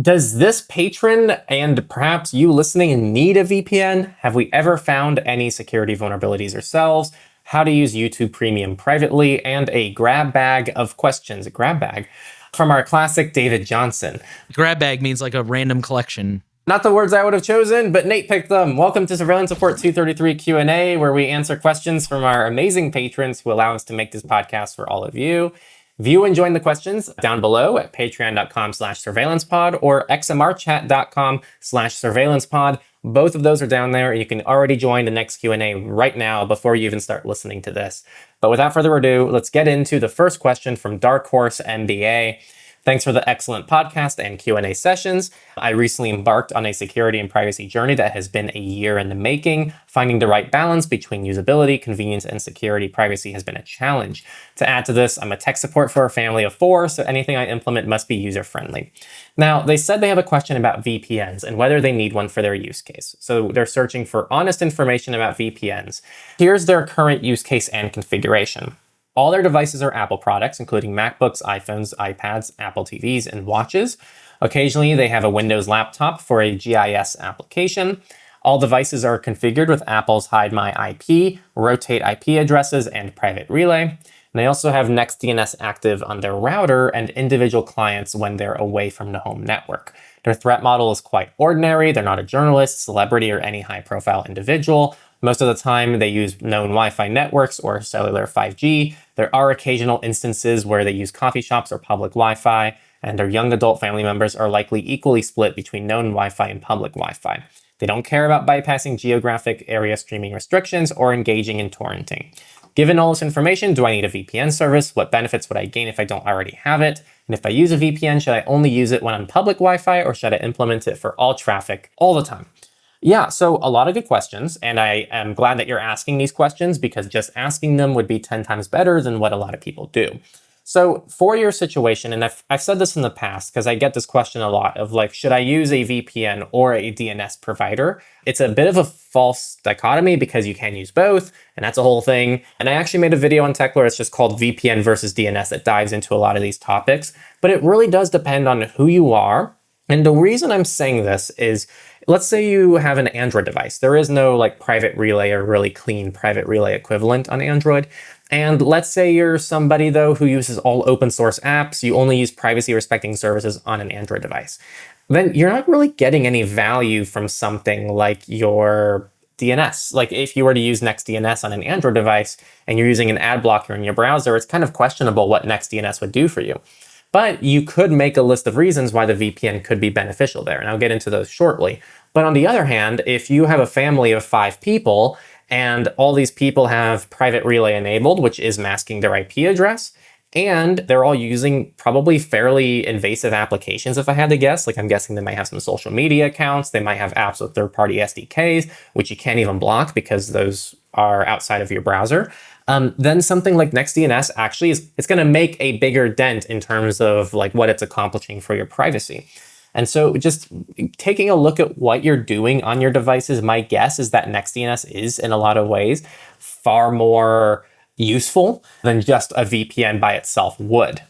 Does this patron and perhaps you listening need a VPN? Have we ever found any security vulnerabilities ourselves? How to use YouTube Premium privately, and a grab bag of questions, a grab bag from our classic David Johnson. Grab bag means like a random collection. Not the words I would have chosen, but Nate picked them. Welcome to Surveillance Report 233 Q&A, where we answer questions from our amazing patrons who allow us to make this podcast for all of you. View and join the questions down below at patreon.com/surveillancepod or xmrchat.com/surveillancepod. Both of those are down there. You can already join the next Q&A right now before you even start listening to this. But without further ado, let's get into the first question from Dark Horse MBA. Thanks for the excellent podcast and Q&A sessions. I recently embarked on a security and privacy journey that has been a year in the making. Finding the right balance between usability, convenience, and security privacy has been a challenge. To add to this, I'm a tech support for a family of 4, so anything I implement must be user-friendly. Now, they said they have a question about VPNs and whether they need one for their use case. So they're searching for honest information about VPNs. Here's their current use case and configuration. All their devices are Apple products, including MacBooks, iPhones, iPads, Apple TVs, and watches. Occasionally, they have a Windows laptop for a GIS application. All devices are configured with Apple's Hide My IP, Rotate IP addresses, and Private Relay. And they also have NextDNS active on their router and individual clients when they're away from the home network. Their threat model is quite ordinary. They're not a journalist, celebrity, or any high-profile individual. Most of the time, they use known Wi-Fi networks or cellular 5G. There are occasional instances where they use coffee shops or public Wi-Fi, and their young adult family members are likely equally split between known Wi-Fi and public Wi-Fi. They don't care about bypassing geographic area streaming restrictions or engaging in torrenting. Given all this information, do I need a VPN service? What benefits would I gain if I don't already have it? And if I use a VPN, should I only use it when on public Wi-Fi, or should I implement it for all traffic all the time? Yeah, so a lot of good questions, and I am glad that you're asking these questions, because just asking them would be 10 times better than what a lot of people do. So for your situation, and I've said this in the past because I get this question a lot of like, should I use a VPN or a DNS provider? It's a bit of a false dichotomy because you can use both, and that's a whole thing. And I actually made a video on Techlore. It's just called VPN versus DNS that dives into a lot of these topics, but it really does depend on who you are. And the reason I'm saying this is, let's say you have an Android device. There is no like private relay or really clean private relay equivalent on Android. And let's say you're somebody though who uses all open source apps. You only use privacy respecting services on an Android device. Then you're not really getting any value from something like your DNS. Like if you were to use NextDNS on an Android device and you're using an ad blocker in your browser, it's kind of questionable what NextDNS would do for you. But you could make a list of reasons why the VPN could be beneficial there, and I'll get into those shortly. But on the other hand, if you have a family of 5 people and all these people have private relay enabled, which is masking their IP address, and they're all using probably fairly invasive applications, if I had to guess. Like I'm guessing they might have some social media accounts, they might have apps with third-party SDKs, which you can't even block because those are outside of your browser. Then something like NextDNS actually it's going to make a bigger dent in terms of like what it's accomplishing for your privacy. And so just taking a look at what you're doing on your devices, my guess is that NextDNS is in a lot of ways far more useful than just a VPN by itself would.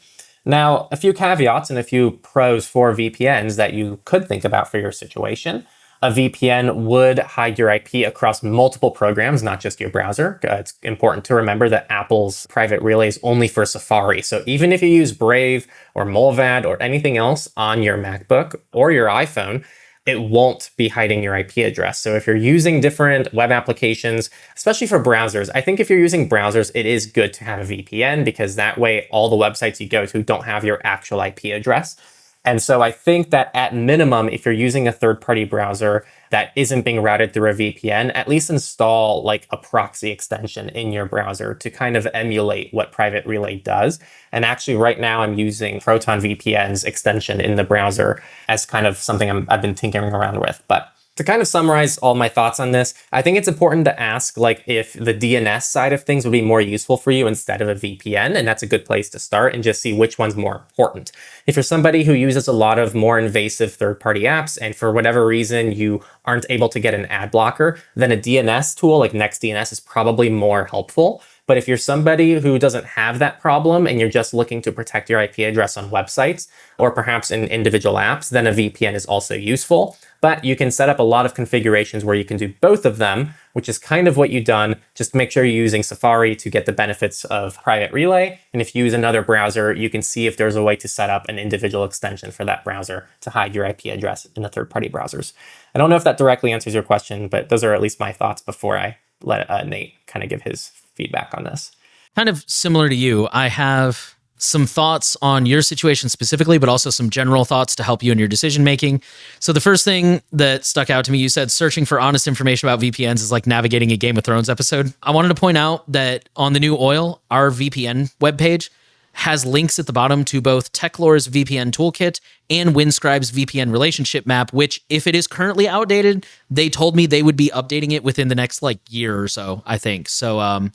Now, a few caveats and a few pros for VPNs that you could think about for your situation. A VPN would hide your IP across multiple programs, not just your browser. It's important to remember that Apple's private relay is only for Safari. So even if you use Brave or Mullvad or anything else on your MacBook or your iPhone, it won't be hiding your IP address. So if you're using different web applications, especially for browsers, I think if you're using browsers, it is good to have a VPN because that way all the websites you go to don't have your actual IP address. And so I think that at minimum, if you're using a third-party browser that isn't being routed through a VPN, at least install like a proxy extension in your browser to kind of emulate what Private Relay does. And actually right now I'm using Proton VPN's extension in the browser as kind of something I've been tinkering around with. But to kind of summarize all my thoughts on this, I think it's important to ask like if the DNS side of things would be more useful for you instead of a VPN, and that's a good place to start and just see which one's more important. If you're somebody who uses a lot of more invasive third-party apps and for whatever reason you aren't able to get an ad blocker, then a DNS tool like NextDNS is probably more helpful. But if you're somebody who doesn't have that problem and you're just looking to protect your IP address on websites or perhaps in individual apps, then a VPN is also useful. But you can set up a lot of configurations where you can do both of them, which is kind of what you've done. Just make sure you're using Safari to get the benefits of Private Relay. And if you use another browser, you can see if there's a way to set up an individual extension for that browser to hide your IP address in the third-party browsers. I don't know if that directly answers your question, but those are at least my thoughts before I let Nate kind of give his feedback on this. Kind of similar to you, I have some thoughts on your situation specifically, but also some general thoughts to help you in your decision making. So the first thing that stuck out to me, you said searching for honest information about VPNs is like navigating a Game of Thrones episode. I wanted to point out that on The New Oil, our VPN webpage has links at the bottom to both Techlore's VPN toolkit and Windscribe's VPN relationship map, which if it is currently outdated, they told me they would be updating it within the next year or so, I think. So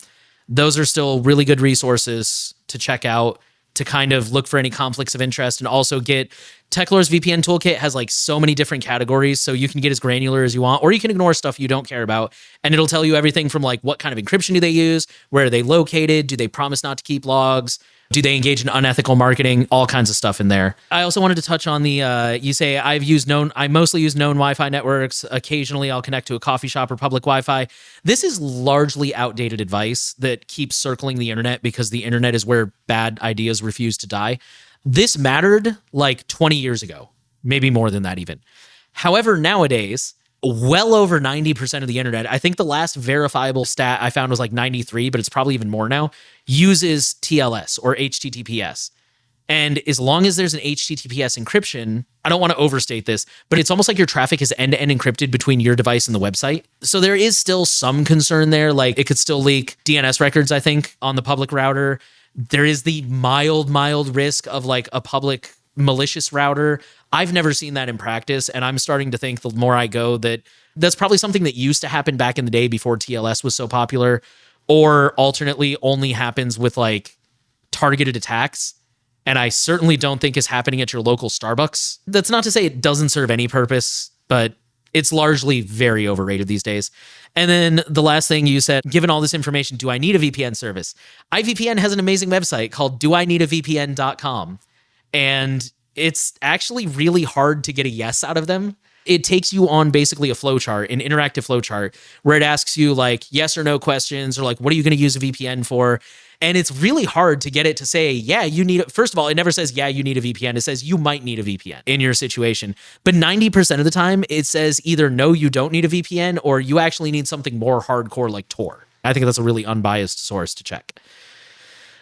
those are still really good resources to check out to kind of look for any conflicts of interest, and also get Techlore's VPN toolkit has so many different categories, so you can get as granular as you want, or you can ignore stuff you don't care about, and it'll tell you everything from what kind of encryption do they use, where are they located, do they promise not to keep logs, do they engage in unethical marketing, all kinds of stuff in there. I also wanted to touch on the, you say I mostly use known Wi-Fi networks. Occasionally I'll connect to a coffee shop or public Wi-Fi. This is largely outdated advice that keeps circling the internet because the internet is where bad ideas refuse to die. This mattered 20 years ago, maybe more than that even. However, nowadays, well over 90% of the internet, I think the last verifiable stat I found was 93, but it's probably even more now, uses TLS or HTTPS. And as long as there's an HTTPS encryption, I don't want to overstate this, but it's almost like your traffic is end-to-end encrypted between your device and the website. So there is still some concern there. It could still leak DNS records, I think, on the public router. There is the mild risk of a public malicious router. I've never seen that in practice, and I'm starting to think the more I go that that's probably something that used to happen back in the day before TLS was so popular, or alternately only happens with targeted attacks. And I certainly don't think is happening at your local Starbucks. That's not to say it doesn't serve any purpose, but it's largely very overrated these days. And then the last thing you said, given all this information, do I need a VPN service? iVPN has an amazing website called doineedavpn.com. And it's actually really hard to get a yes out of them. It takes you on basically a flowchart, an interactive flowchart, where it asks you yes or no questions, or what are you going to use a VPN for? And it's really hard to get it to say, yeah, you need it. First of all, it never says, yeah, you need a VPN. It says you might need a VPN in your situation. But 90% of the time, it says either no, you don't need a VPN, or you actually need something more hardcore like Tor. I think that's a really unbiased source to check.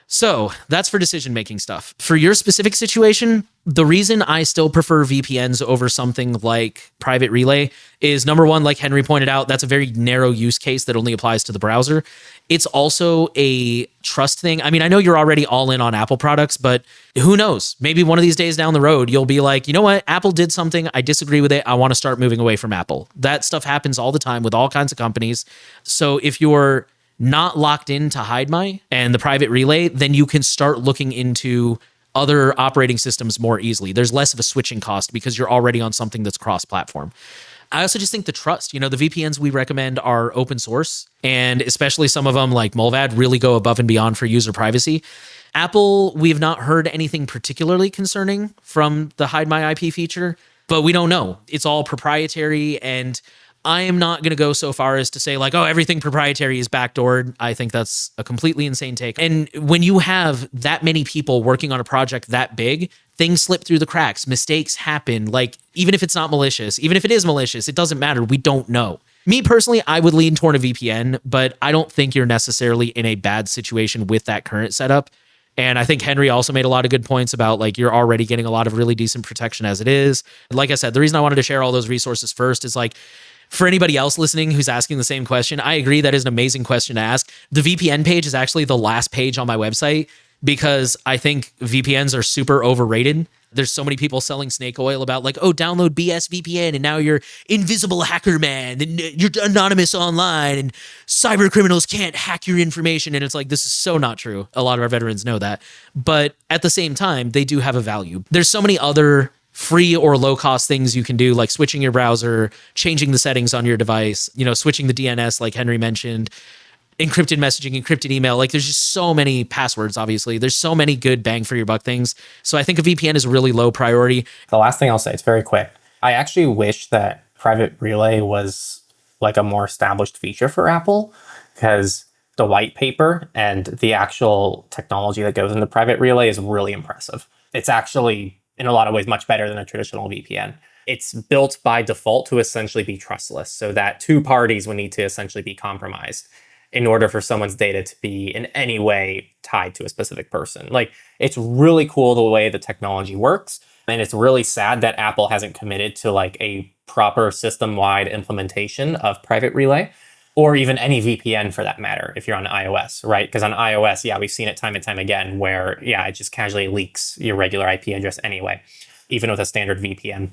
So that's for decision-making stuff. For your specific situation, the reason I still prefer VPNs over something like Private Relay is, number one, like Henry pointed out, that's a very narrow use case that only applies to the browser. It's also a trust thing. I mean, I know you're already all in on Apple products, but who knows? Maybe one of these days down the road, you'll be like, you know what? Apple did something. I disagree with it. I want to start moving away from Apple. That stuff happens all the time with all kinds of companies. So if you're not locked into HideMy and the Private Relay, then you can start looking into other operating systems more easily. There's less of a switching cost because you're already on something that's cross-platform. I also just think the trust, the VPNs we recommend are open source, and especially some of them like Mullvad really go above and beyond for user privacy. Apple, we've not heard anything particularly concerning from the HideMy IP feature, but we don't know. It's all proprietary, and I am not going to go so far as to say everything proprietary is backdoored. I think that's a completely insane take. And when you have that many people working on a project that big, things slip through the cracks, mistakes happen. Even if it's not malicious, even if it is malicious, it doesn't matter. We don't know. Me personally, I would lean toward a VPN, but I don't think you're necessarily in a bad situation with that current setup. And I think Henry also made a lot of good points about you're already getting a lot of really decent protection as it is. Like I said, the reason I wanted to share all those resources first is for anybody else listening who's asking the same question, I agree that is an amazing question to ask. The VPN page is actually the last page on my website because I think VPNs are super overrated. There's so many people selling snake oil about download BS VPN and now you're invisible hacker man and you're anonymous online and cyber criminals can't hack your information. And it's this is so not true. A lot of our veterans know that. But at the same time, they do have a value. There's so many other free or low-cost things you can do, like switching your browser, changing the settings on your device, switching the DNS like Henry mentioned. encrypted messaging, encrypted email. Like there's just so many passwords, obviously. There's so many good bang for your buck things. So I think a VPN is a really low priority. The last thing I'll say, it's very quick. I actually wish that Private Relay was like a more established feature for Apple, because the white paper and the actual technology that goes into Private Relay is really impressive. It's actually, in a lot of ways, much better than a traditional VPN. It's built by default to essentially be trustless, so that two parties would need to essentially be compromised in order for someone's data to be in any way tied to a specific person. Like, it's really cool the way the technology works. And it's really sad that Apple hasn't committed to like a proper system-wide implementation of Private Relay, or even any VPN for that matter, if you're on iOS, right? Because on iOS, yeah, we've seen it time and time again where, yeah, it just casually leaks your regular IP address anyway, even with a standard VPN.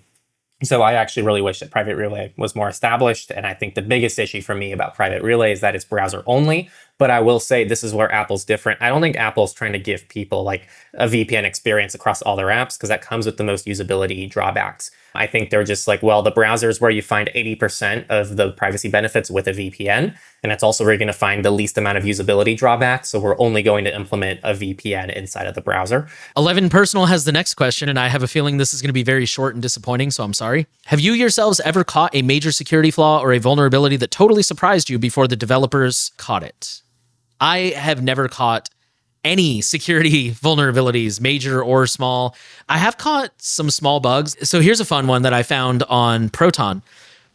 So I actually really wish that Private Relay was more established. And I think the biggest issue for me about Private Relay is that it's browser only. But I will say this is where Apple's different. I don't think Apple's trying to give people like a VPN experience across all their apps, because that comes with the most usability drawbacks. I think they're just like, well, the browser is where you find 80% of the privacy benefits with a VPN. And that's also where you're going to find the least amount of usability drawbacks. So we're only going to implement a VPN inside of the browser. 11 Personal has the next question, and I have a feeling this is going to be very short and disappointing, so I'm sorry. Have you yourselves ever caught a major security flaw or a vulnerability that totally surprised you before the developers caught it? I have never caught any security vulnerabilities, major or small. I have caught some small bugs. So here's a fun one that I found on Proton.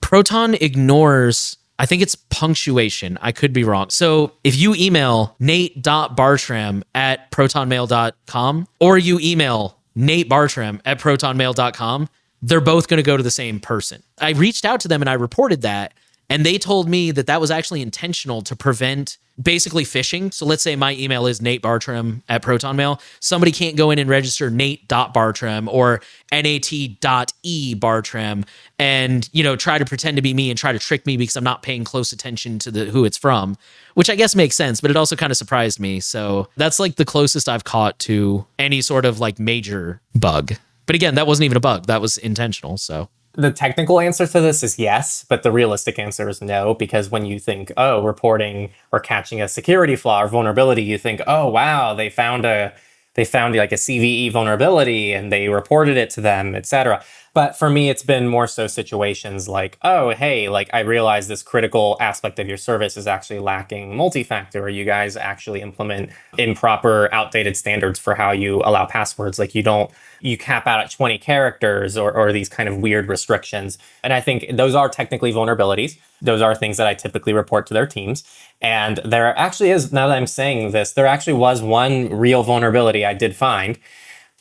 Proton ignores, I think it's punctuation. I could be wrong. So if you email nate.bartram@protonmail.com or you email natebartram@protonmail.com, they're both going to go to the same person. I reached out to them and I reported that, and they told me that that was actually intentional to prevent basically phishing. So let's say my email is natebartram@protonmail. Somebody can't go in and register nate.bartram or nat.ebartram and, try to pretend to be me and try to trick me because I'm not paying close attention to who it's from, which I guess makes sense, but it also kind of surprised me. So that's like the closest I've caught to any sort of like major bug. But again, that wasn't even a bug. That was intentional. So the technical answer to this is yes, but the realistic answer is no, because when you think, oh, reporting or catching a security flaw or vulnerability, you think, oh, wow, they found like a CVE vulnerability and they reported it to them, etc. But for me, it's been more so situations like, oh, hey, like I realize this critical aspect of your service is actually lacking multi-factor, or you guys actually implement improper, outdated standards for how you allow passwords. Like you cap out at 20 characters or these kind of weird restrictions. And I think those are technically vulnerabilities. Those are things that I typically report to their teams. And there actually is, now that I'm saying this, there actually was one real vulnerability I did find.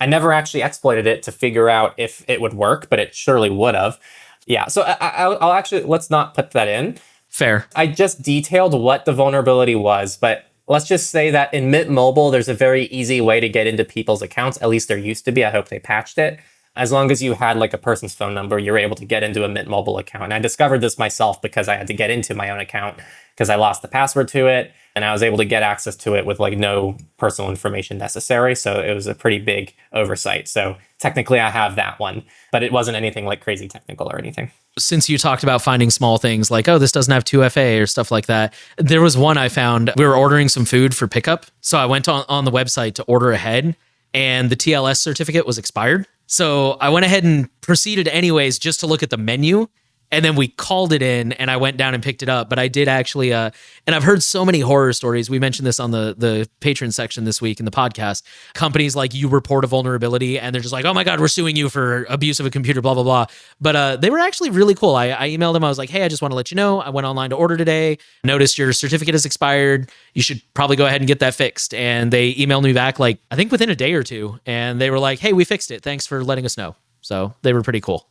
I never actually exploited it to figure out if it would work, but it surely would have. Yeah, so I'll actually, let's not put that in. fair. I just detailed what the vulnerability was, but let's just say that in Mint Mobile, there's a very easy way to get into people's accounts. At least there used to be. I hope they patched it. As long as you had like a person's phone number, you're able to get into a Mint Mobile account. And I discovered this myself because I had to get into my own account because I lost the password to it. And I was able to get access to it with like no personal information necessary. So it was a pretty big oversight. So technically I have that one, but it wasn't anything like crazy technical or anything. Since you talked about finding small things like, oh, this doesn't have 2FA or stuff like that, there was one I found. We were ordering some food for pickup. So I went on the website to order ahead and the TLS certificate was expired. So I went ahead and proceeded anyways just to look at the menu. And then we called it in and I went down and picked it up. But I did actually, and I've heard so many horror stories. We mentioned this on the patron section this week in the podcast. Companies like you report a vulnerability and they're just like, oh my God, we're suing you for abuse of a computer, blah, blah, blah. But they were actually really cool. I emailed them. I was like, hey, I just want to let you know. I went online to order today. Noticed your certificate has expired. You should probably go ahead and get that fixed. And they emailed me back like, I think within a day or two. And they were like, hey, we fixed it. Thanks for letting us know. So they were pretty cool.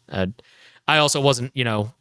I also wasn't,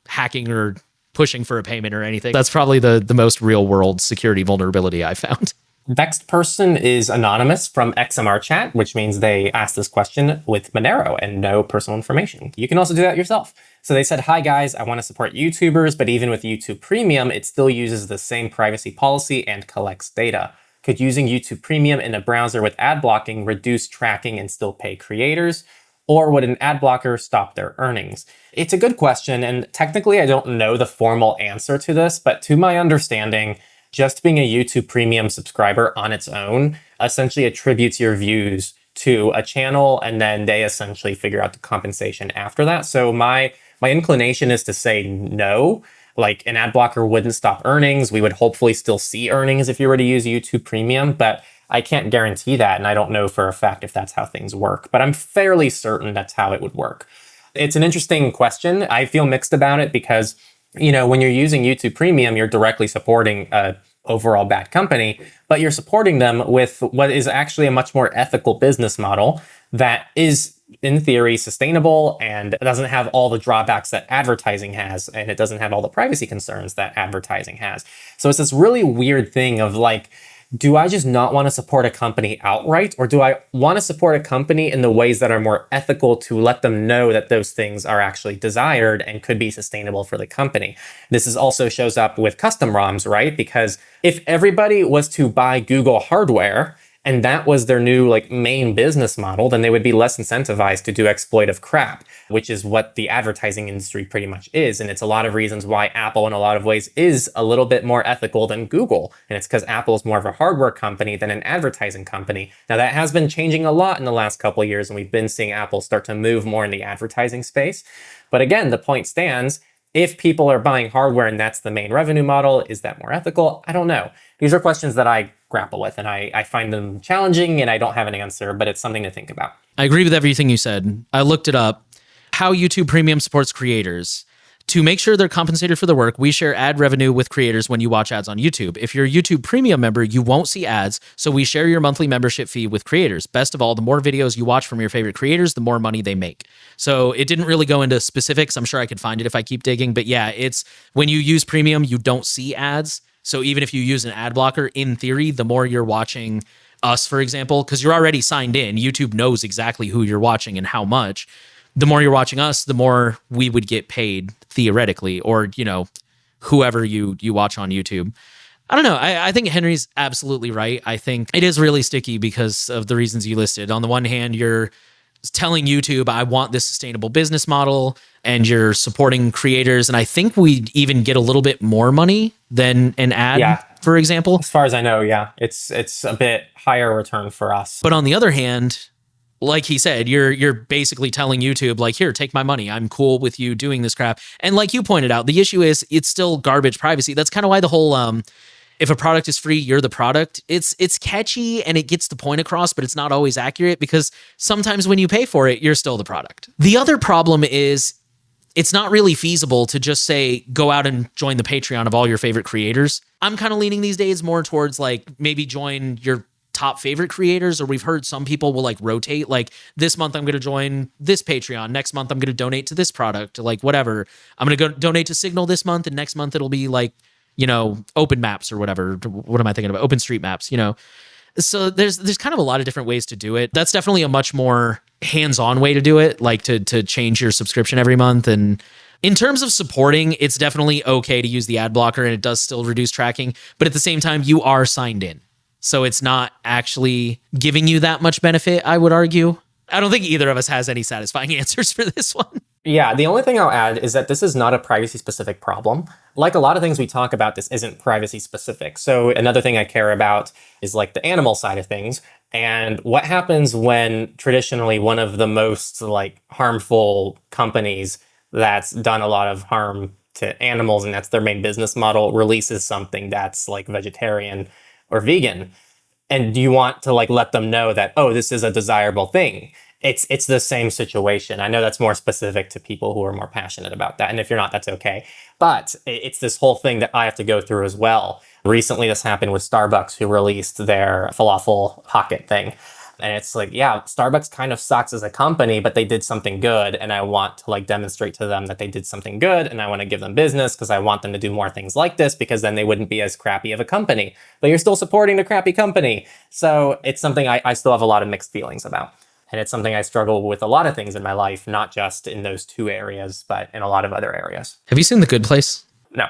hacking or pushing for a payment or anything. That's probably the most real world security vulnerability I found. Next person is anonymous from XMR chat, which means they asked this question with Monero and no personal information. You can also do that yourself. So they said, hi guys, I want to support YouTubers, but even with YouTube Premium, it still uses the same privacy policy and collects data. Could using YouTube Premium in a browser with ad blocking reduce tracking and still pay creators? Or would an ad blocker stop their earnings? It's a good question, and technically I don't know the formal answer to this, but to my understanding, just being a YouTube Premium subscriber on its own essentially attributes your views to a channel, and then they essentially figure out the compensation after that. So my inclination is to say no. Like, an ad blocker wouldn't stop earnings. We would hopefully still see earnings if you were to use YouTube Premium, but I can't guarantee that, and I don't know for a fact if that's how things work, but I'm fairly certain that's how it would work. It's an interesting question. I feel mixed about it because, when you're using YouTube Premium, you're directly supporting a overall bad company, but you're supporting them with what is actually a much more ethical business model that is, in theory, sustainable and doesn't have all the drawbacks that advertising has, and it doesn't have all the privacy concerns that advertising has. So it's this really weird thing of like, do I just not want to support a company outright, or do I want to support a company in the ways that are more ethical to let them know that those things are actually desired and could be sustainable for the company? This also shows up with custom ROMs, right? Because if everybody was to buy Google hardware and that was their new main business model, then they would be less incentivized to do exploitive crap, which is what the advertising industry pretty much is. And it's a lot of reasons why Apple in a lot of ways is a little bit more ethical than Google. And it's because Apple is more of a hardware company than an advertising company. Now, that has been changing a lot in the last couple of years, and we've been seeing Apple start to move more in the advertising space. But again, the point stands. If people are buying hardware and that's the main revenue model, is that more ethical? I don't know. These are questions that I grapple with, and I find them challenging, and I don't have an answer, but it's something to think about. I agree with everything you said. I looked it up. How YouTube Premium supports creators. To make sure they're compensated for their work, we share ad revenue with creators when you watch ads on YouTube. If you're a YouTube Premium member, you won't see ads, so we share your monthly membership fee with creators. Best of all, the more videos you watch from your favorite creators, the more money they make. So it didn't really go into specifics. I'm sure I could find it if I keep digging, but yeah, it's when you use Premium, you don't see ads. So even if you use an ad blocker, in theory, the more you're watching us, for example, because you're already signed in, YouTube knows exactly who you're watching and how much. The more you're watching us, the more we would get paid theoretically, or, whoever you watch on YouTube. I don't know. I think Henry's absolutely right. I think it is really sticky because of the reasons you listed. On the one hand, you're telling YouTube, I want this sustainable business model, and you're supporting creators. And I think we even get a little bit more money than an ad, for example. As far as I know, yeah. It's a bit higher return for us. But on the other hand, like he said, you're basically telling YouTube, here, take my money. I'm cool with you doing this crap. And like you pointed out, the issue is it's still garbage privacy. That's kind of why the whole if a product is free, you're the product. It's catchy and it gets the point across, but it's not always accurate because sometimes when you pay for it, you're still the product. The other problem is it's not really feasible to just say, go out and join the Patreon of all your favorite creators. I'm kind of leaning these days more towards maybe join your top favorite creators, or we've heard some people will rotate. This month I'm going to join this Patreon. Next month I'm going to donate to this product. Whatever. I'm going to go donate to Signal this month, and next month it'll be Open Maps or whatever. What am I thinking about? Open Street Maps, So there's kind of a lot of different ways to do it. That's definitely a much more hands-on way to do it, to change your subscription every month. And in terms of supporting, it's definitely okay to use the ad blocker, and it does still reduce tracking. But at the same time, you are signed in. So it's not actually giving you that much benefit, I would argue. I don't think either of us has any satisfying answers for this one. Yeah, the only thing I'll add is that this is not a privacy-specific problem. Like a lot of things we talk about, this isn't privacy-specific. So another thing I care about is the animal side of things. And what happens when traditionally one of the most harmful companies that's done a lot of harm to animals, and that's their main business model, releases something that's vegetarian or vegan, and you want to let them know that, oh, this is a desirable thing. It's the same situation. I know that's more specific to people who are more passionate about that, and if you're not, that's okay. But it's this whole thing that I have to go through as well. Recently, this happened with Starbucks, who released their falafel pocket thing. And it's Starbucks kind of sucks as a company, but they did something good. And I want to demonstrate to them that they did something good. And I want to give them business because I want them to do more things like this, because then they wouldn't be as crappy of a company. But you're still supporting the crappy company. So it's something I still have a lot of mixed feelings about. And it's something I struggle with a lot of things in my life, not just in those two areas, but in a lot of other areas. Have you seen The Good Place? No.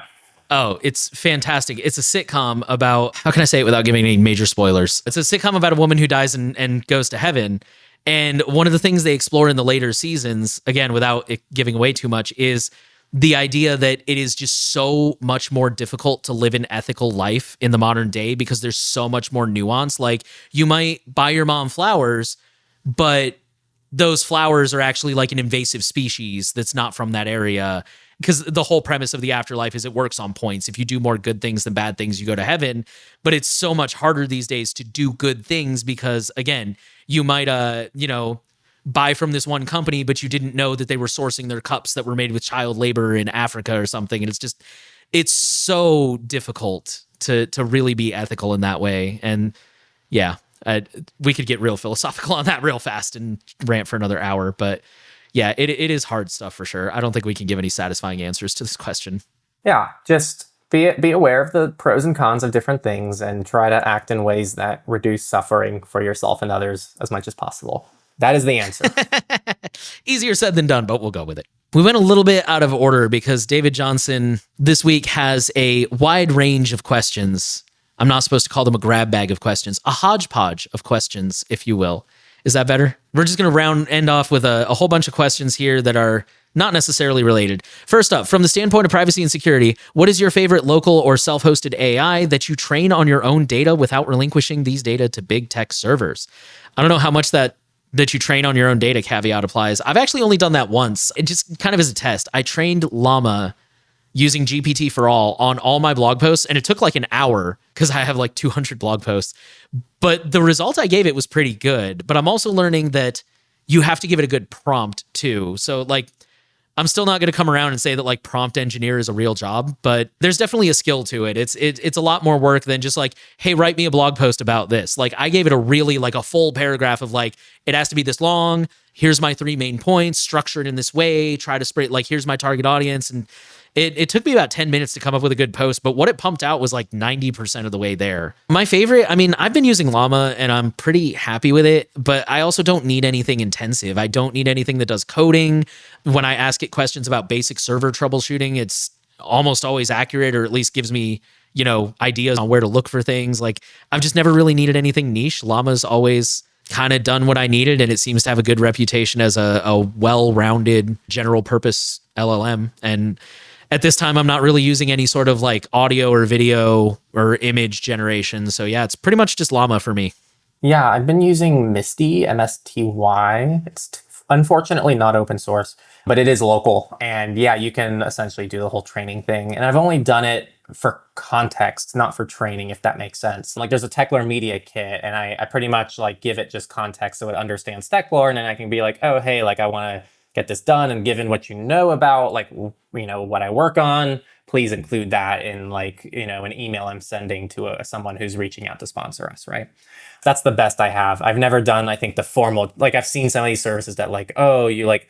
Oh, it's fantastic. It's a sitcom about, how can I say it without giving any major spoilers? It's a sitcom about a woman who dies and goes to heaven. And one of the things they explore in the later seasons, again, without it giving away too much, is the idea that it is just so much more difficult to live an ethical life in the modern day because there's so much more nuance. Like, you might buy your mom flowers, but those flowers are actually like an invasive species that's not from that area. Because the whole premise of the afterlife is it works on points. If you do more good things than bad things, you go to heaven. But it's so much harder these days to do good things because, again, you might, buy from this one company, but you didn't know that they were sourcing their cups that were made with child labor in Africa or something. And it's so difficult to really be ethical in that way. And yeah, we could get real philosophical on that real fast and rant for another hour. But yeah, it is hard stuff for sure. I don't think we can give any satisfying answers to this question. Yeah, just be aware of the pros and cons of different things and try to act in ways that reduce suffering for yourself and others as much as possible. That is the answer. Easier said than done, but we'll go with it. We went a little bit out of order because David Johnson this week has a wide range of questions. I'm not supposed to call them a grab bag of questions, a hodgepodge of questions, if you will. Is that better? We're just going to end off with a whole bunch of questions here that are not necessarily related. First up, from the standpoint of privacy and security, what is your favorite local or self-hosted AI that you train on your own data without relinquishing these data to big tech servers? I don't know how much that you train on your own data caveat applies. I've actually only done that once. It just kind of as a test. I trained Llama using GPT for all on all my blog posts, and it took like an hour because I have like 200 blog posts. But the result I gave it was pretty good. But I'm also learning that you have to give it a good prompt too. So like, I'm still not going to come around and say that like prompt engineer is a real job, but there's definitely a skill to it. It's a lot more work than just like, hey, write me a blog post about this. Like, I gave it a really like a full paragraph of like, it has to be this long. Here's my 3 main points, structured in this way, try to spread, like, here's my target audience. And it took me about 10 minutes to come up with a good post, but what it pumped out was like 90% of the way there. My favorite, I mean, I've been using Llama and I'm pretty happy with it, but I also don't need anything intensive. I don't need anything that does coding. When I ask it questions about basic server troubleshooting, it's almost always accurate, or at least gives me, ideas on where to look for things. Like, I've just never really needed anything niche. Llama's always kind of done what I needed, and it seems to have a good reputation as a well-rounded general purpose LLM. And at this time, I'm not really using any sort of like audio or video or image generation. So yeah, it's pretty much just Llama for me. Yeah, I've been using Misty, MSTY. It's unfortunately not open source, but it is local. And yeah, you can essentially do the whole training thing. And I've only done it for context, not for training, if that makes sense. Like, there's a Techlore media kit, and I pretty much like give it just context so it understands Techlore, and then I can be like, oh, hey, like I want to get this done, and given what you know about like, what I work on, please include that in like, an email I'm sending to someone who's reaching out to sponsor us, right? That's the best I have. I've never done, I think, the formal, like I've seen some of these services that like, oh, you like,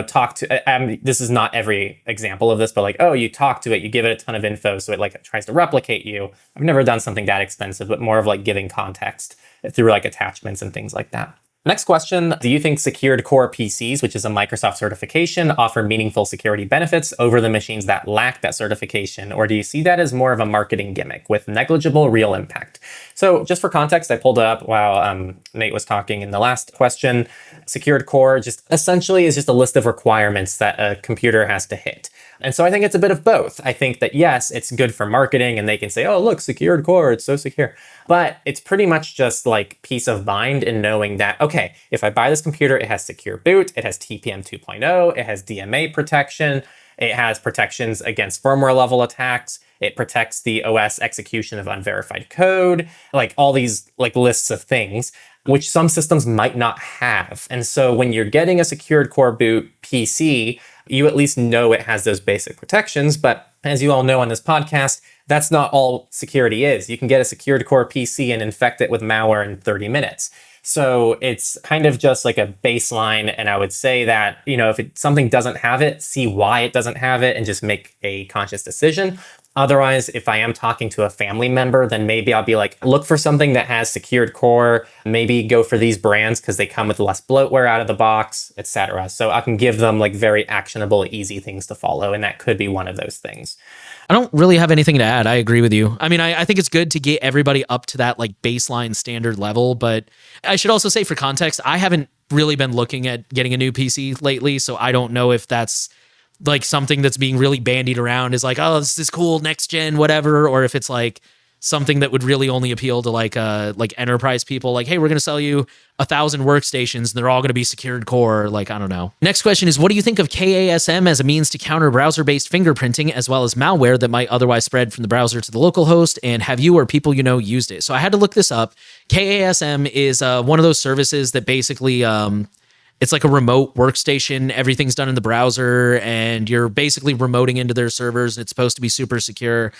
talk to, this is not every example of this, but like, oh, you talk to it, you give it a ton of info, so it like tries to replicate you. I've never done something that expensive, but more of like giving context through like attachments and things like that. Next question, do you think secured core PCs, which is a Microsoft certification, offer meaningful security benefits over the machines that lack that certification? Or do you see that as more of a marketing gimmick with negligible real impact? So just for context, I pulled it up while Nate was talking in the last question. Secured core just essentially is just a list of requirements that a computer has to hit. And so I think it's a bit of both. I think that, yes, it's good for marketing and they can say, oh, look, secured core, it's so secure. But it's pretty much just like peace of mind in knowing that, okay, if I buy this computer, it has secure boot, it has TPM 2.0, it has DMA protection, it has protections against firmware level attacks, it protects the OS execution of unverified code, like all these like lists of things, which some systems might not have. And so when you're getting a secured core boot PC, you at least know it has those basic protections. But as you all know on this podcast, that's not all security is. You can get a secured core PC and infect it with malware in 30 minutes. So it's kind of just like a baseline. And I would say that, if something doesn't have it, see why it doesn't have it and just make a conscious decision. Otherwise, if I am talking to a family member, then maybe I'll be like, look for something that has secured core, maybe go for these brands because they come with less bloatware out of the box, etc. So I can give them like very actionable, easy things to follow. And that could be one of those things. I don't really have anything to add. I agree with you. I mean, I think it's good to get everybody up to that like baseline standard level, but I should also say for context, I haven't really been looking at getting a new PC lately, so I don't know if that's like something that's being really bandied around is like, oh, this is cool, next gen, whatever, or if it's like something that would really only appeal to like enterprise people, like, hey, we're going to sell you 1,000 workstations and they're all going to be secured core. Like, I don't know. Next question is, what do you think of KASM as a means to counter browser-based fingerprinting as well as malware that might otherwise spread from the browser to the local host? And have you or people you know used it? So I had to look this up. KASM is one of those services that basically it's like a remote workstation. Everything's done in the browser and you're basically remoting into their servers. It's supposed to be super secure.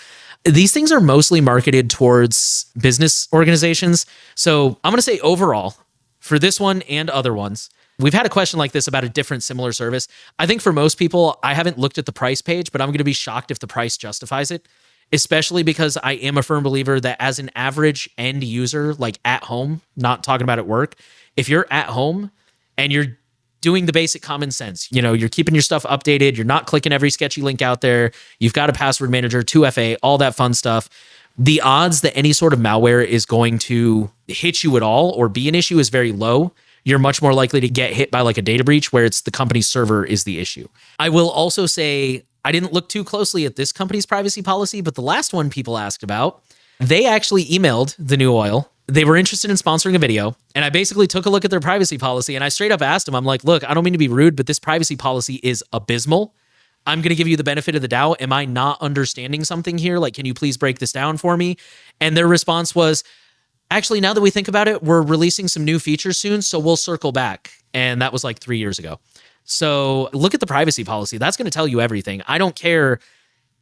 These things are mostly marketed towards business organizations. So I'm going to say overall, for this one and other ones, we've had a question like this about a different similar service. I think for most people, I haven't looked at the price page, but I'm going to be shocked if the price justifies it, especially because I am a firm believer that as an average end user, like at home, not talking about at work, if you're at home and you're doing the basic common sense, you're keeping your stuff updated, you're not clicking every sketchy link out there, you've got a password manager, 2FA, all that fun stuff, the odds that any sort of malware is going to hit you at all or be an issue is very low. You're much more likely to get hit by like a data breach where it's the company's server is the issue. I will also say, I didn't look too closely at this company's privacy policy, but the last one people asked about, they actually emailed The New Oil. They were interested in sponsoring a video, and I basically took a look at their privacy policy, and I straight up asked them, I'm like, look, I don't mean to be rude, but this privacy policy is abysmal. I'm going to give you the benefit of the doubt. Am I not understanding something here? Like, can you please break this down for me? And their response was, actually, now that we think about it, we're releasing some new features soon, so we'll circle back. And that was like 3 years ago. So look at the privacy policy. That's going to tell you everything. I don't care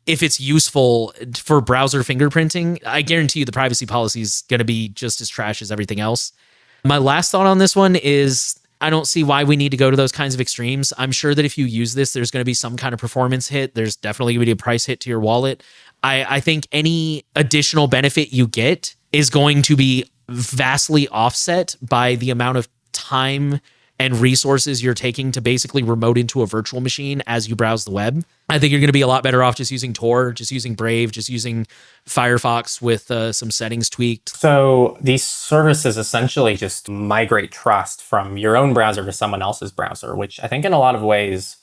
if it's useful for browser fingerprinting. I guarantee you the privacy policy is going to be just as trash as everything else. My last thought on this one is I don't see why we need to go to those kinds of extremes. I'm sure that if you use this, there's going to be some kind of performance hit. There's definitely going to be a price hit to your wallet. I think any additional benefit you get is going to be vastly offset by the amount of time and resources you're taking to basically remote into a virtual machine as you browse the web. I think you're going to be a lot better off just using Tor, just using Brave, just using Firefox with some settings tweaked. So these services essentially just migrate trust from your own browser to someone else's browser, which I think in a lot of ways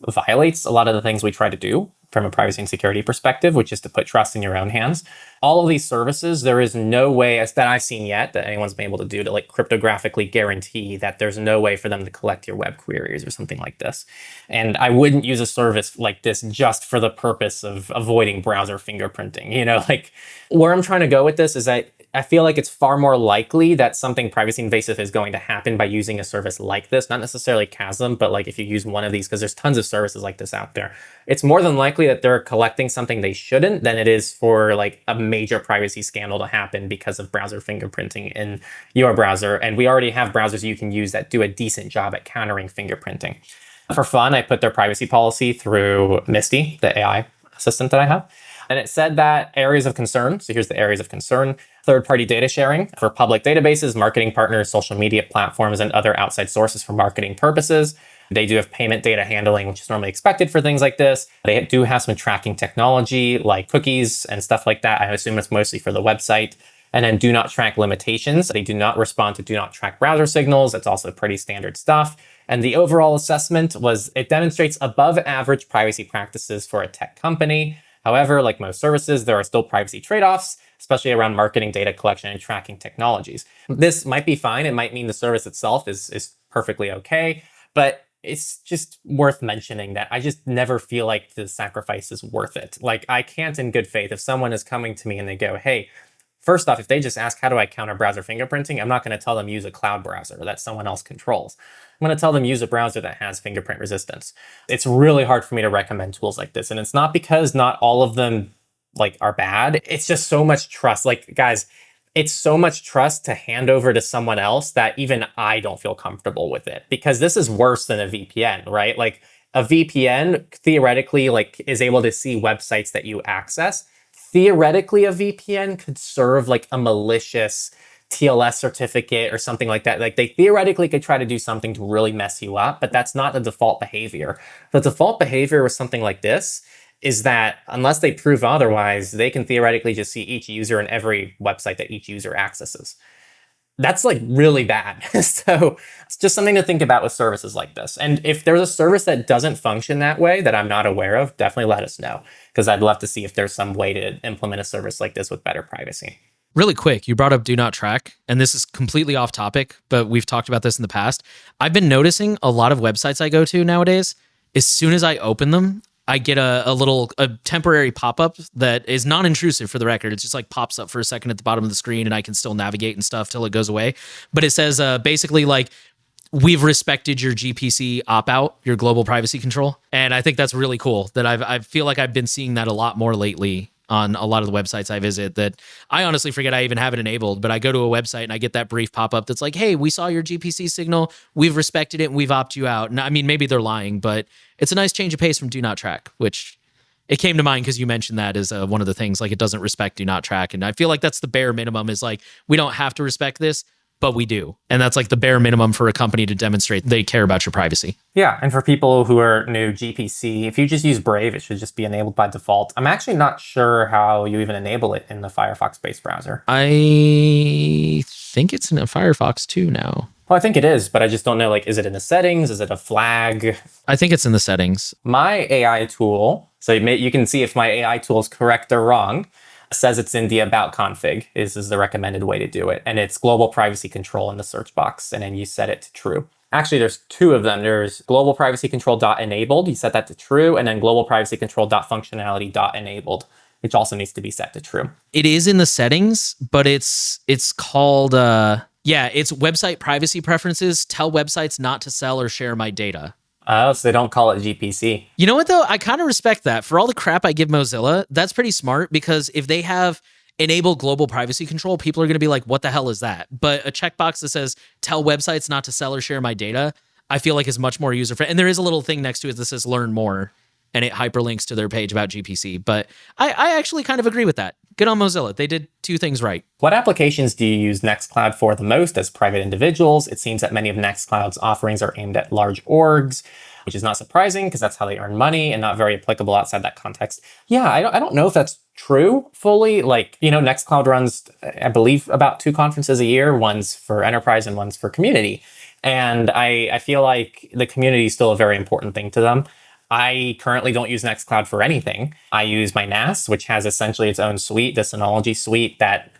violates a lot of the things we try to do from a privacy and security perspective, which is to put trust in your own hands. All of these services, there is no way as that I've seen yet that anyone's been able to do to like cryptographically guarantee that there's no way for them to collect your web queries or something like this. And I wouldn't use a service like this just for the purpose of avoiding browser fingerprinting. Like where I'm trying to go with this is I feel like it's far more likely that something privacy invasive is going to happen by using a service like this, not necessarily Chasm, but like if you use one of these, because there's tons of services like this out there. It's more than likely that they're collecting something they shouldn't than it is for like a major privacy scandal to happen because of browser fingerprinting in your browser. And we already have browsers you can use that do a decent job at countering fingerprinting. For fun, I put their privacy policy through Misty, the AI assistant that I have. And it said that areas of concern, so here's the areas of concern: third-party data sharing for public databases, marketing partners, social media platforms, and other outside sources for marketing purposes. They do have payment data handling, which is normally expected for things like this. They do have some tracking technology like cookies and stuff like that. I assume it's mostly for the website. And then do not track limitations. They do not respond to do not track browser signals. That's also pretty standard stuff. And the overall assessment was it demonstrates above average privacy practices for a tech company. However, like most services, there are still privacy trade-offs, especially around marketing, data collection, and tracking technologies. This might be fine. It might mean the service itself is perfectly okay, but it's just worth mentioning that I just never feel like the sacrifice is worth it. Like I can't in good faith, if someone is coming to me and they go, hey, first off, if they just ask, how do I counter browser fingerprinting? I'm not going to tell them use a cloud browser that someone else controls. I'm going to tell them use a browser that has fingerprint resistance. It's really hard for me to recommend tools like this. And it's not because not all of them like are bad. It's just so much trust. Like guys, it's so much trust to hand over to someone else that even I don't feel comfortable with it, because this is worse than a VPN, right? Like a VPN theoretically like is able to see websites that you access. Theoretically, a VPN could serve like a malicious TLS certificate or something like that. Like they theoretically could try to do something to really mess you up, but that's not the default behavior. The default behavior with something like this is that unless they prove otherwise, they can theoretically just see each user and every website that each user accesses. that's like really bad. So it's just something to think about with services like this. And if there's a service that doesn't function that way that I'm not aware of, definitely let us know, because I'd love to see if there's some way to implement a service like this with better privacy. Really quick, you brought up do not track, and this is completely off topic, but we've talked about this in the past. I've been noticing a lot of websites I go to nowadays, as soon as I open them, I get a temporary pop-up that is non-intrusive for the record. It just like pops up for a second at the bottom of the screen and I can still navigate and stuff till it goes away. But it says basically like, we've respected your GPC opt-out, your global privacy control. And I think that's really cool that I feel like I've been seeing that a lot more lately on a lot of the websites I visit, that I honestly forget I even have it enabled, but I go to a website and I get that brief pop-up that's like, hey, we saw your GPC signal, we've respected it, and we've opted you out. And I mean, maybe they're lying, but it's a nice change of pace from do not track, which it came to mind because you mentioned that as one of the things, like it doesn't respect do not track. And I feel like that's the bare minimum, is like, we don't have to respect this, but we do. And that's like the bare minimum for a company to demonstrate they care about your privacy. Yeah, and for people who are new GPC, if you just use Brave, it should just be enabled by default. I'm actually not sure how you even enable it in the Firefox-based browser. I think it's in a Firefox too now. Well, I think it is, but I just don't know, like, is it in the settings? Is it a flag? I think it's in the settings. My AI tool, so you can see if my AI tool is correct or wrong, says it's in the about config is the recommended way to do it. And it's global privacy control in the search box. And then you set it to true. Actually, there's two of them. There's global privacy control.enabled. You set that to true. And then global privacy control.functionality.enabled, which also needs to be set to true. It is in the settings, but it's called, it's website privacy preferences. Tell websites not to sell or share my data. Oh, so they don't call it GPC. You know what, though? I kind of respect that. For all the crap I give Mozilla, that's pretty smart, because if they have enabled global privacy control, people are going to be like, what the hell is that? But a checkbox that says, tell websites not to sell or share my data, I feel like is much more user-friendly. And there is a little thing next to it that says learn more, and it hyperlinks to their page about GPC. But I actually kind of agree with that. Good on Mozilla. They did two things right. What applications do you use Nextcloud for the most as private individuals? It seems that many of Nextcloud's offerings are aimed at large orgs, which is not surprising because that's how they earn money and not very applicable outside that context. Yeah, I don't know if that's true fully. Like, Nextcloud runs, I believe, about 2 conferences a year. One's for enterprise and one's for community. And I feel like the community is still a very important thing to them. I currently don't use Nextcloud for anything. I use my NAS, which has essentially its own suite, the Synology suite, that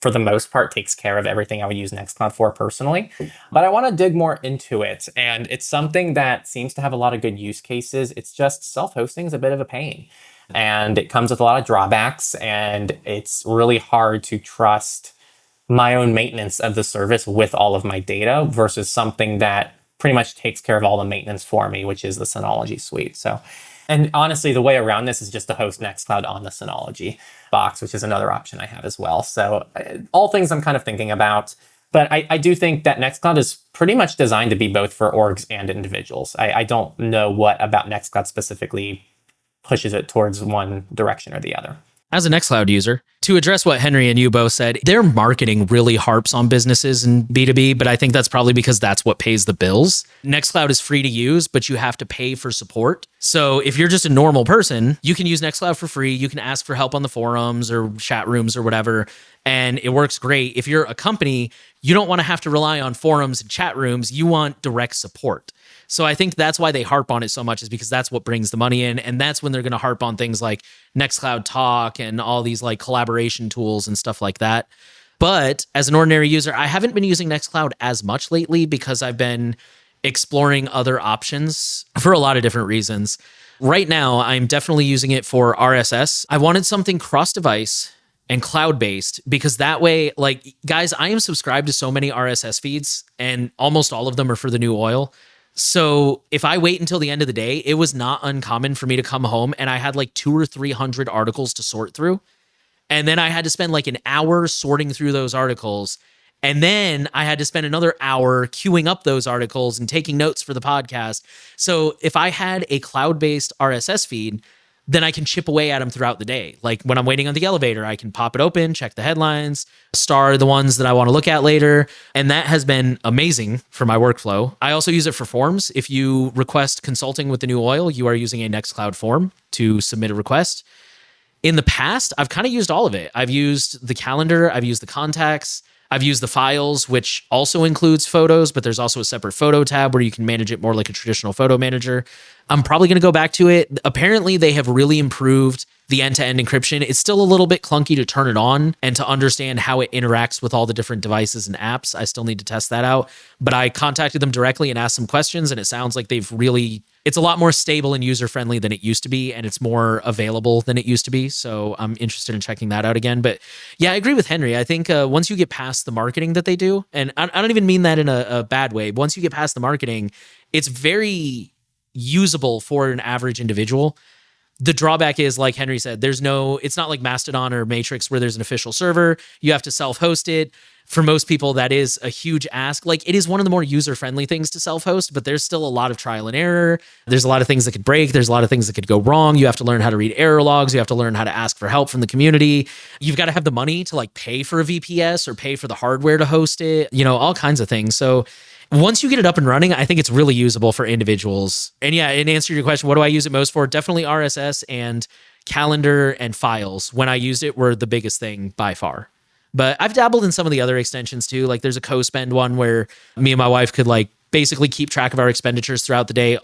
for the most part takes care of everything I would use Nextcloud for personally. But I want to dig more into it. And it's something that seems to have a lot of good use cases. It's just self-hosting is a bit of a pain. And it comes with a lot of drawbacks. And it's really hard to trust my own maintenance of the service with all of my data versus something that pretty much takes care of all the maintenance for me, which is the Synology suite. So, and honestly, the way around this is just to host Nextcloud on the Synology box, which is another option I have as well. So all things I'm kind of thinking about. But I do think that Nextcloud is pretty much designed to be both for orgs and individuals. I don't know what about Nextcloud specifically pushes it towards one direction or the other. As a Nextcloud user, to address what Henry and you both said, their marketing really harps on businesses and B2B, but I think that's probably because that's what pays the bills. Nextcloud is free to use, but you have to pay for support. So if you're just a normal person, you can use Nextcloud for free. You can ask for help on the forums or chat rooms or whatever, and it works great. If you're a company, you don't want to have to rely on forums and chat rooms. You want direct support. So I think that's why they harp on it so much, is because that's what brings the money in. And that's when they're going to harp on things like Nextcloud Talk and all these like collaboration tools and stuff like that. But as an ordinary user, I haven't been using Nextcloud as much lately because I've been exploring other options for a lot of different reasons. Right now, I'm definitely using it for RSS. I wanted something cross-device and cloud-based, because that way, like, guys, I am subscribed to so many RSS feeds, and almost all of them are for the New Oil. So if I wait until the end of the day, it was not uncommon for me to come home and I had like 200 or 300 articles to sort through. And then I had to spend like an hour sorting through those articles. And then I had to spend another hour queuing up those articles and taking notes for the podcast. So if I had a cloud-based RSS feed, then I can chip away at them throughout the day. Like when I'm waiting on the elevator, I can pop it open, check the headlines, star the ones that I want to look at later. And that has been amazing for my workflow. I also use it for forms. If you request consulting with the New Oil, you are using a Nextcloud form to submit a request. In the past, I've kind of used all of it. I've used the calendar, I've used the contacts, I've used the files, which also includes photos, but there's also a separate photo tab where you can manage it more like a traditional photo manager. I'm probably going to go back to it. Apparently, they have really improved the end-to-end encryption. It's still a little bit clunky to turn it on and to understand how it interacts with all the different devices and apps. I still need to test that out. But I contacted them directly and asked some questions, and it sounds like it's a lot more stable and user-friendly than it used to be, and it's more available than it used to be. So I'm interested in checking that out again. But yeah, I agree with Henry. I think once you get past the marketing that they do, and I don't even mean that in a bad way, but once you get past the marketing, it's very usable for an average individual. The drawback is, like Henry said, it's not like Mastodon or Matrix where there's an official server. You have to self-host it. For most people, that is a huge ask. Like, it is one of the more user-friendly things to self-host, but there's still a lot of trial and error. There's a lot of things that could break. There's a lot of things that could go wrong. You have to learn how to read error logs. You have to learn how to ask for help from the community. You've got to have the money to like pay for a VPS or pay for the hardware to host it, all kinds of things. So once you get it up and running, I think it's really usable for individuals. And yeah, in answer to your question, what do I use it most for? Definitely RSS and calendar and files. When I used it, were the biggest thing by far. But I've dabbled in some of the other extensions too. Like there's a co-spend one where me and my wife could like basically keep track of our expenditures throughout the day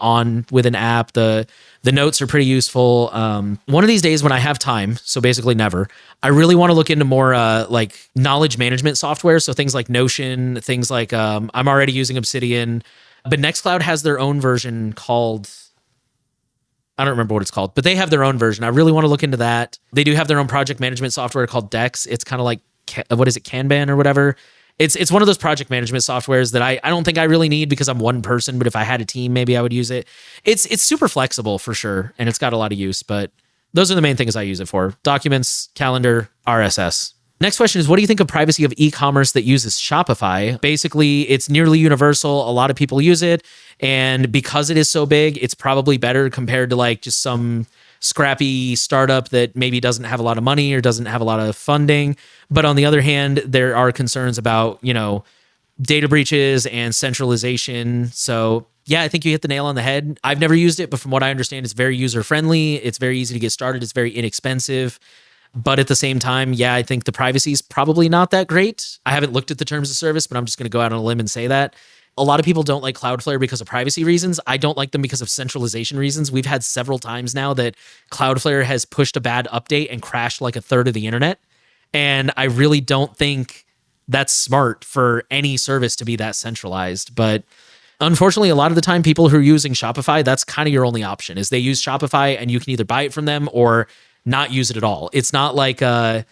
with an app. The notes are pretty useful. One of these days when I have time, so basically never, I really want to look into more like knowledge management software. So things like Notion, things like I'm already using Obsidian, but Nextcloud has their own version called, I don't remember what it's called, but they have their own version. I really want to look into that. They do have their own project management software called Dex. It's kind of like, what is it, Kanban or whatever. It's one of those project management softwares that I don't think I really need because I'm one person, but if I had a team, maybe I would use it. It's super flexible for sure, and it's got a lot of use, but those are the main things I use it for. Documents, calendar, RSS. Next question is, what do you think of privacy of e-commerce that uses Shopify? Basically, it's nearly universal. A lot of people use it, and because it is so big, it's probably better compared to like just some scrappy startup that maybe doesn't have a lot of money or doesn't have a lot of funding. But on the other hand, there are concerns about, data breaches and centralization. So yeah, I think you hit the nail on the head. I've never used it, but from what I understand, it's very user-friendly. It's very easy to get started. It's very inexpensive. But at the same time, yeah, I think the privacy is probably not that great. I haven't looked at the terms of service, but I'm just going to go out on a limb and say that. A lot of people don't like Cloudflare because of privacy reasons. I don't like them because of centralization reasons. We've had several times now that Cloudflare has pushed a bad update and crashed like a third of the internet. And I really don't think that's smart for any service to be that centralized. But unfortunately, a lot of the time, people who are using Shopify, that's kind of your only option, is they use Shopify and you can either buy it from them or not use it at all. It's not like a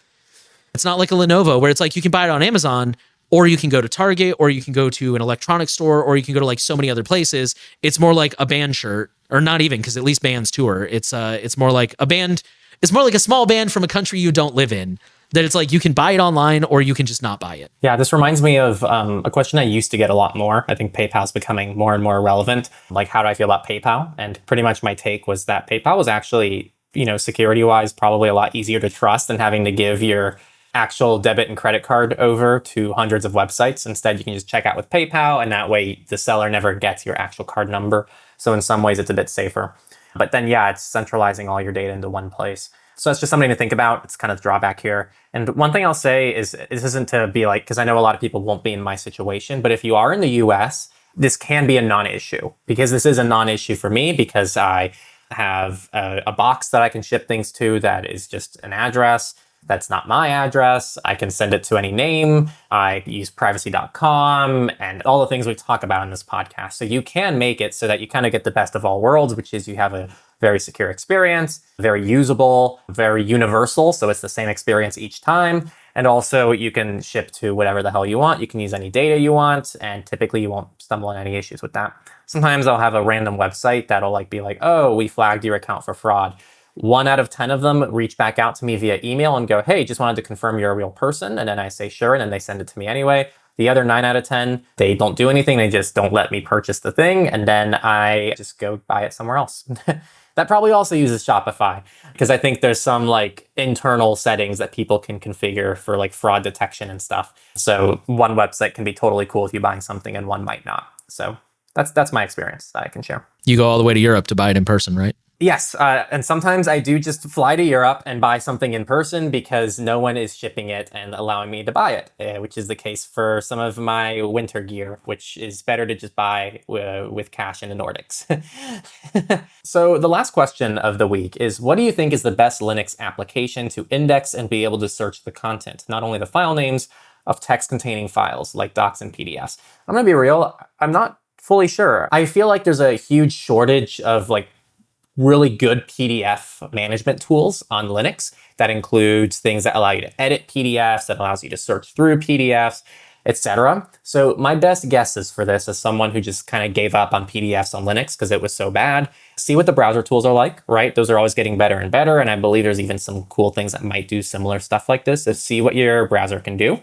Lenovo where it's like you can buy it on Amazon, or you can go to Target, or you can go to an electronics store, or you can go to like so many other places. It's more like a band shirt, or not even, because at least bands tour. It's more like a band. It's more like a small band from a country you don't live in. That it's like you can buy it online, or you can just not buy it. Yeah, this reminds me of a question I used to get a lot more. I think PayPal's becoming more and more relevant. Like, how do I feel about PayPal? And pretty much my take was that PayPal was actually, security-wise, probably a lot easier to trust than having to give your actual debit and credit card over to hundreds of websites. Instead, you can just check out with PayPal, and that way the seller never gets your actual card number. So in some ways, it's a bit safer. But then, yeah, it's centralizing all your data into one place. So that's just something to think about. It's kind of the drawback here. And one thing I'll say is, this isn't to be like, because I know a lot of people won't be in my situation, but if you are in the US, this can be a non-issue, because this is a non-issue for me, because I have a box that I can ship things to that is just an address. That's not my address. I can send it to any name. I use privacy.com and all the things we talk about in this podcast. So you can make it so that you kind of get the best of all worlds, which is you have a very secure experience, very usable, very universal. So it's the same experience each time. And also you can ship to whatever the hell you want. You can use any data you want. And typically you won't stumble on any issues with that. Sometimes I'll have a random website that'll be like, oh, we flagged your account for fraud. 1 out of 10 of them reach back out to me via email and go, hey, just wanted to confirm you're a real person. And then I say, sure. And then they send it to me anyway. The other 9 out of 10, they don't do anything. They just don't let me purchase the thing. And then I just go buy it somewhere else. That probably also uses Shopify, because I think there's some internal settings that people can configure for fraud detection and stuff. So one website can be totally cool if you're buying something and one might not. So that's my experience that I can share. You go all the way to Europe to buy it in person, right? Yes, and sometimes I do just fly to Europe and buy something in person because no one is shipping it and allowing me to buy it, which is the case for some of my winter gear, which is better to just buy with cash in the Nordics. So the last question of the week is, what do you think is the best Linux application to index and be able to search the content, not only the file names of text-containing files like docs and PDFs? I'm gonna be real, I'm not fully sure. I feel like there's a huge shortage of like really good PDF management tools on Linux that includes things that allow you to edit PDFs, that allows you to search through PDFs, etc. So my best guesses for this, as someone who just kind of gave up on PDFs on Linux because it was so bad, see what the browser tools are like, right? Those are always getting better and better, and I believe there's even some cool things that might do similar stuff like this. So see what your browser can do.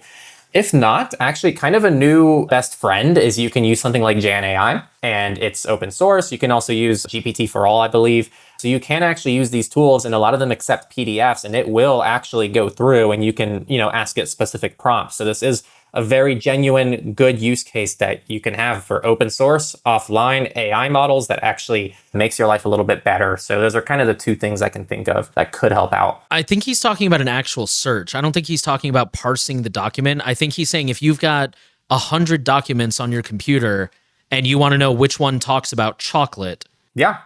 If not, actually kind of a new best friend is you can use something like Jan AI, and it's open source. You can also use GPT for all, I believe. So you can actually use these tools, and a lot of them accept PDFs, and it will actually go through and you can, ask it specific prompts. So this is a very genuine, good use case that you can have for open source, offline AI models that actually makes your life a little bit better. So those are kind of the two things I can think of that could help out. I think he's talking about an actual search. I don't think he's talking about parsing the document. I think he's saying if you've got 100 documents on your computer and you want to know which one talks about chocolate. Yeah,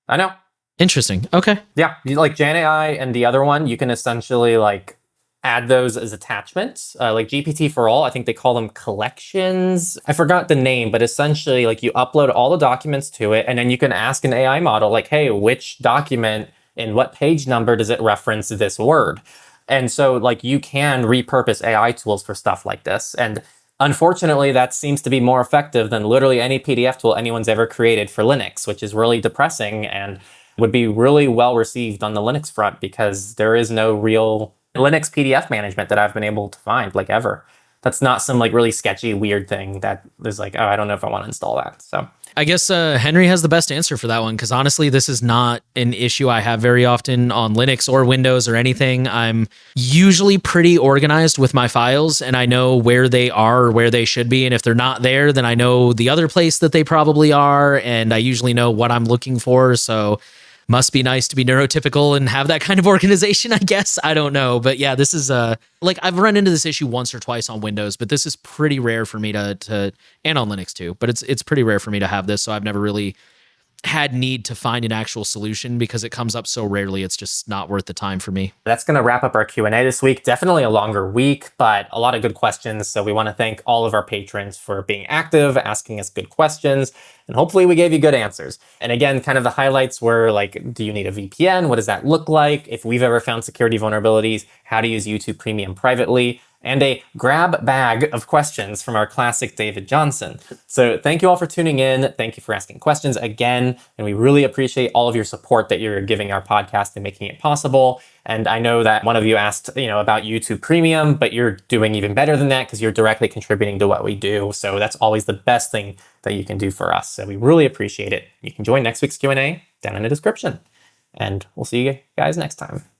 I know. Interesting. Okay. Yeah, like Jan AI and the other one, you can essentially like add those as attachments. Like GPT for all, I think they call them collections. I forgot the name, but essentially like you upload all the documents to it, and then you can ask an AI model like, hey, which document in what page number does it reference this word? And so like you can repurpose AI tools for stuff like this. And unfortunately, that seems to be more effective than literally any PDF tool anyone's ever created for Linux, which is really depressing and would be really well received on the Linux front because there is no real Linux PDF management that I've been able to find, like, ever. That's not some like really sketchy, weird thing that is like, oh, I don't know if I want to install that. So I guess Henry has the best answer for that one, because honestly, this is not an issue I have very often on Linux or Windows or anything. I'm usually pretty organized with my files, and I know where they are or where they should be. And if they're not there, then I know the other place that they probably are, and I usually know what I'm looking for. So must be nice to be neurotypical and have that kind of organization, I guess. I don't know. But yeah, this is like I've run into this issue once or twice on Windows, but this is pretty rare for me to and on Linux too. But it's pretty rare for me to have this. So I've never really had need to find an actual solution because it comes up so rarely. It's just not worth the time for me. That's going to wrap up our Q&A this week. Definitely a longer week, but a lot of good questions. So we want to thank all of our patrons for being active, asking us good questions, and hopefully we gave you good answers. And again, kind of the highlights were like, do you need a VPN? What does that look like? If we've ever found security vulnerabilities, how to use YouTube Premium privately, and a grab bag of questions from our classic David Johnson. So thank you all for tuning in. Thank you for asking questions again. And we really appreciate all of your support that you're giving our podcast and making it possible. And I know that one of you asked, about YouTube Premium, but you're doing even better than that because you're directly contributing to what we do. So that's always the best thing that you can do for us. So we really appreciate it. You can join next week's Q&A down in the description. And we'll see you guys next time.